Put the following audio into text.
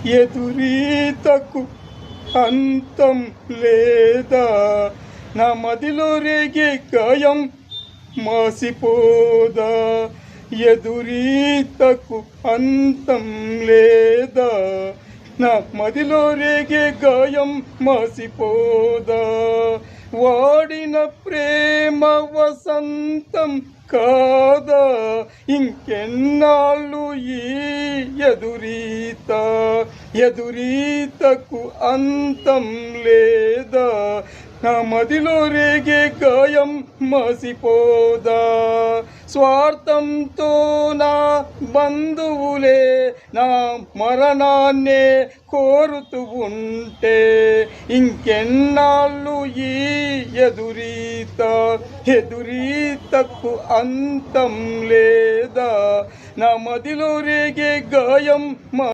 ఎదురీతకు అంతం లేదా, నా మదిలో రేగే గాయం మాసిపోదా. ఎదురీతకు అంతం లేదా, నా మదిలో రేగే గాయం మాసిపోదా. వాడిన ప్రేమ వసంతం కాదా, ఇంకెన్నాళ్ళు ఈ ఎదురీత. ఎదురీతకు అంతం లేదా, నా మదిలో రేగే గాయం మాసిపోదా. స్వార్థంతో నా బంధువులే నా మరణాన్నే కోరుతూ ఉంటే, ఇంకెన్నాళ్ళు ఈ ఎదురీత. ఎదురీతకు అంతం లేదా, నా మదిలో రేగే గాయం